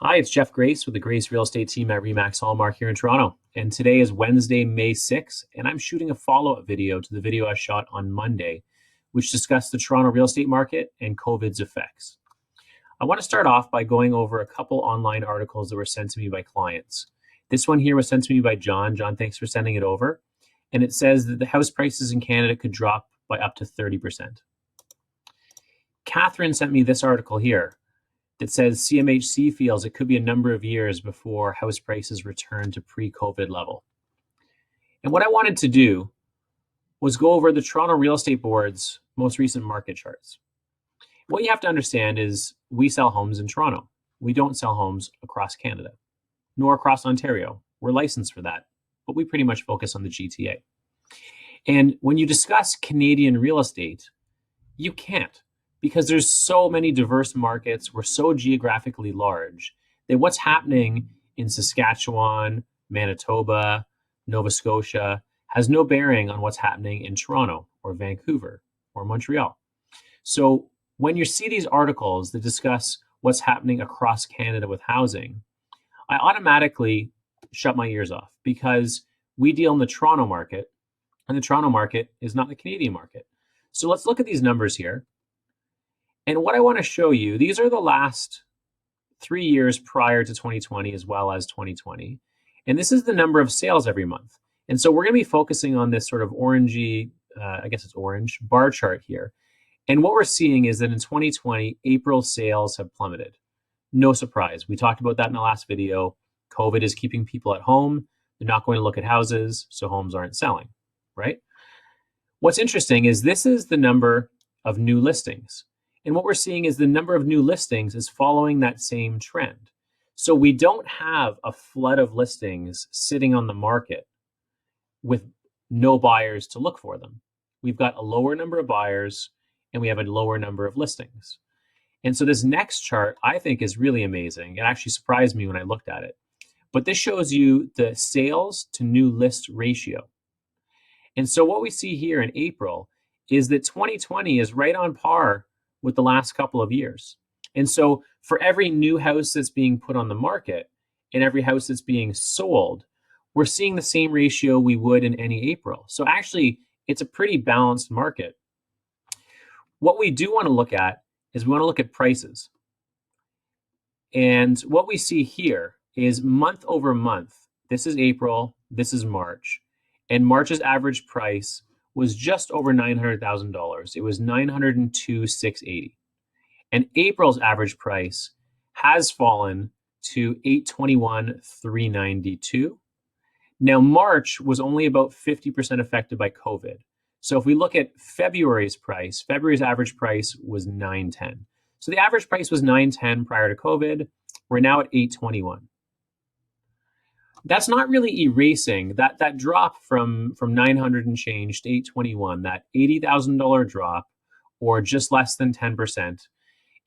Hi, it's Jeff Grace with the Grace Real Estate team at Remax Hallmark here in Toronto. And today is Wednesday, May 6th, and I'm shooting a follow-up video to the video I shot on Monday, which discussed the Toronto real estate market and COVID's effects. I want to start off by going over a couple online articles that were sent to me by clients. This one here was sent to me by John. John, thanks for sending it over. And it says that the house prices in Canada could drop by up to 30%. Catherine sent me this article here that says CMHC feels it could be a number of years before house prices return to pre-COVID level. And what I wanted to do was go over the Toronto Real Estate Board's most recent market charts. What you have to understand is we sell homes in Toronto. We don't sell homes across Canada, nor across Ontario. We're licensed for that, but we pretty much focus on the GTA. And when you discuss Canadian real estate, you can't, because there's so many diverse markets. We're so geographically large that what's happening in Saskatchewan, Manitoba, Nova Scotia has no bearing on what's happening in Toronto or Vancouver or Montreal. So when you see these articles that discuss what's happening across Canada with housing, I automatically shut my ears off because we deal in the Toronto market, and the Toronto market is not the Canadian market. So let's look at these numbers here. And what I want to show you, these are the last 3 years prior to 2020 as well as 2020. And this is the number of sales every month. And so we're going to be focusing on this sort of orangey, I guess it's orange, bar chart here. And what we're seeing is that in 2020, April sales have plummeted. No surprise. We talked about that in the last video. COVID is keeping people at home. They're not going to look at houses, so homes aren't selling, right? What's interesting is this is the number of new listings. And what we're seeing is the number of new listings is following that same trend. So we don't have a flood of listings sitting on the market with no buyers to look for them. We've got a lower number of buyers and we have a lower number of listings. And so this next chart I think is really amazing. It actually surprised me when I looked at it. But this shows you the sales to new list ratio. And so what we see here in April is that 2020 is right on par with the last couple of years. And so for every new house that's being put on the market and every house that's being sold, we're seeing the same ratio we would in any April. So actually, it's a pretty balanced market. What we do want to look at is we want to look at prices. And what we see here is month over month. This is April, this is March. And March's average price was just over $900,000. It was $902,680. And April's average price has fallen to $821,392. Now, March was only about 50% affected by COVID. So if we look at February's price, February's average price was $910. So the average price was $910 prior to COVID. We're now at $821. That's not really erasing that drop from 900 and change to 821, that $80,000 drop, or just less than 10%,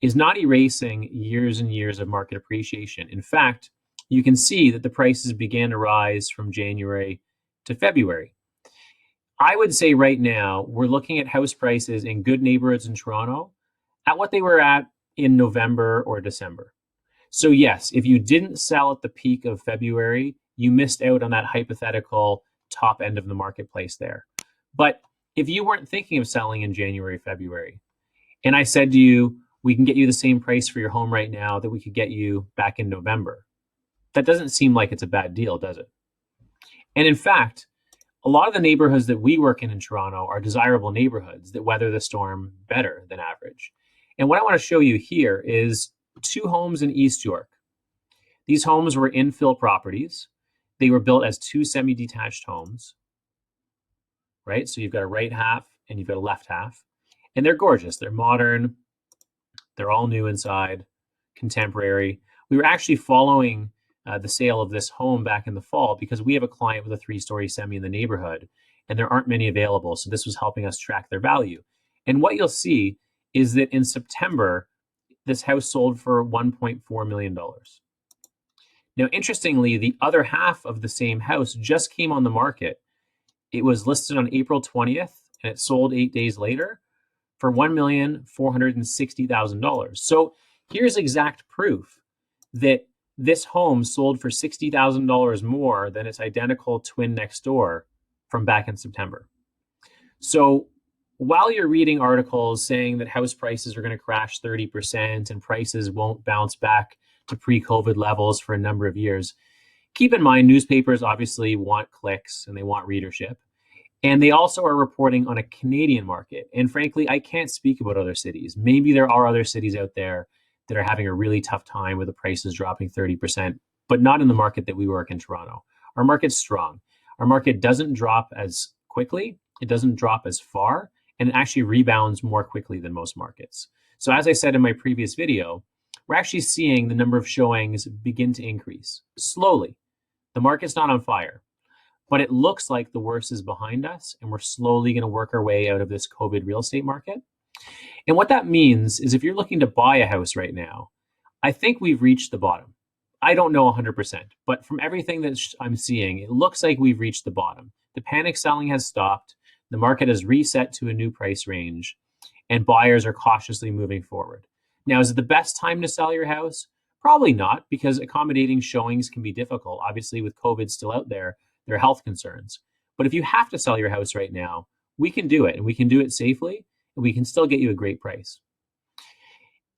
is not erasing years and years of market appreciation. In fact, you can see that the prices began to rise from January to February. I would say right now, we're looking at house prices in good neighborhoods in Toronto at what they were at in November or December. So yes, if you didn't sell at the peak of February, you missed out on that hypothetical top end of the marketplace there. But if you weren't thinking of selling in January, February, and I said to you, we can get you the same price for your home right now that we could get you back in November, that doesn't seem like it's a bad deal, does it? And in fact, a lot of the neighborhoods that we work in Toronto are desirable neighborhoods that weather the storm better than average. And what I want to show you here is 2 homes in East York. These homes were infill properties. They were built as 2 semi-detached homes, right? So you've got a right half and you've got a left half. And they're gorgeous. They're modern. They're all new inside, contemporary. We were actually following the sale of this home back in the fall because we have a client with a 3-story semi in the neighborhood, and there aren't many available. So this was helping us track their value. And what you'll see is that in September, this house sold for $1.4 million. Now, interestingly, the other half of the same house just came on the market. It was listed on April 20th, and it sold 8 days later for $1,460,000. So here's exact proof that This home sold for $60,000 more than its identical twin next door from back in September. So while you're reading articles saying that house prices are going to crash 30% and prices won't bounce back to pre-COVID levels for a number of years, keep in mind newspapers obviously want clicks and they want readership. And they also are reporting on a Canadian market. And frankly, I can't speak about other cities. Maybe there are other cities out there that are having a really tough time with the prices dropping 30%, but not in the market that we work in Toronto. Our market's strong. Our market doesn't drop as quickly, it doesn't drop as far, and it actually rebounds more quickly than most markets. So as I said in my previous video, we're actually seeing the number of showings begin to increase slowly. The market's not on fire, but it looks like the worst is behind us and we're slowly going to work our way out of this COVID real estate market. And what that means is if you're looking to buy a house right now, I think we've reached the bottom. I don't know 100%, but from everything that I'm seeing, it looks like we've reached the bottom. The panic selling has stopped. The market has reset to a new price range and buyers are cautiously moving forward. Now, is it the best time to sell your house? Probably not, because accommodating showings can be difficult. Obviously, with COVID still out there, there are health concerns. But if you have to sell your house right now, we can do it, and we can do it safely, and we can still get you a great price.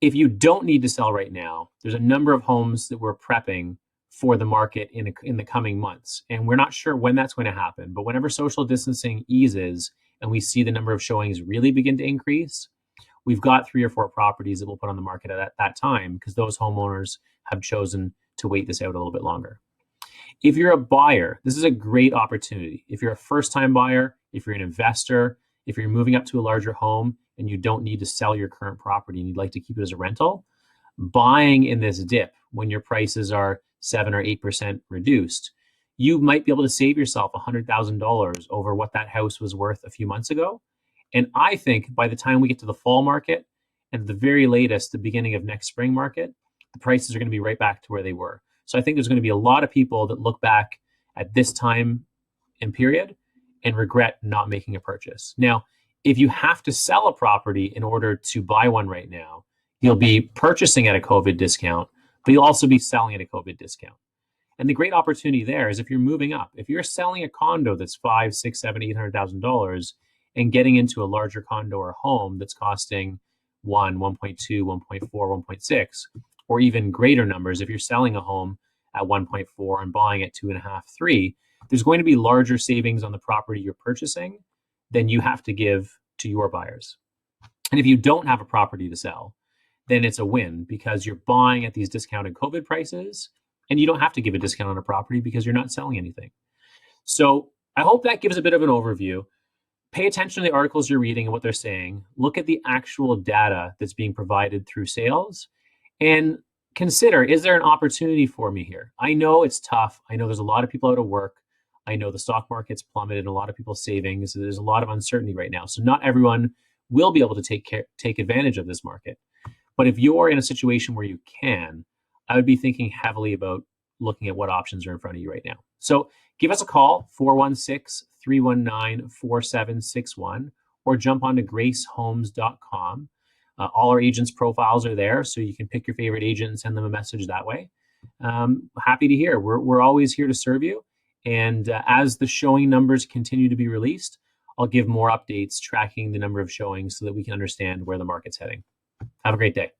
If you don't need to sell right now, there's a number of homes that we're prepping for the market in the coming months. And we're not sure when that's going to happen, but whenever social distancing eases and we see the number of showings really begin to increase, we've got 3 or 4 properties that we'll put on the market at that time because those homeowners have chosen to wait this out a little bit longer. If you're a buyer, this is a great opportunity. If you're a first-time buyer, if you're an investor, if you're moving up to a larger home and you don't need to sell your current property and you'd like to keep it as a rental, buying in this dip when your prices are 7 or 8% reduced, you might be able to save yourself $100,000 over what that house was worth a few months ago. And I think by the time we get to the fall market and at the very latest, the beginning of next spring market, the prices are going to be right back to where they were. So I think there's going to be a lot of people that look back at this time and period and regret not making a purchase. Now, if you have to sell a property in order to buy one right now, you'll be purchasing at a COVID discount, but you'll also be selling at a COVID discount. And the great opportunity there is if you're moving up, if you're selling a condo that's $500,000, $600,000, $700,000, $800,000 and getting into a larger condo or home that's costing 1.2, 1.4, 1.6, or even greater numbers, if you're selling a home at 1.4 and buying at 2.5, 3, there's going to be larger savings on the property you're purchasing than you have to give to your buyers. And if you don't have a property to sell, then it's a win because you're buying at these discounted COVID prices and you don't have to give a discount on a property because you're not selling anything. So I hope that gives a bit of an overview. Pay attention to the articles you're reading and what they're saying. Look at the actual data that's being provided through sales and consider, is there an opportunity for me here? I know it's tough. I know there's a lot of people out of work. I know the stock market's plummeted and a lot of people's savings. So there's a lot of uncertainty right now. So not everyone will be able to take advantage of this market. But if you're in a situation where you can, I would be thinking heavily about looking at what options are in front of you right now. So give us a call, 416-319-4761, or jump onto gracehomes.com. All our agents' profiles are there, so you can pick your favorite agent and send them a message that way. Happy to hear. We're always here to serve you. And as the showing numbers continue to be released, I'll give more updates tracking the number of showings so that we can understand where the market's heading. Have a great day.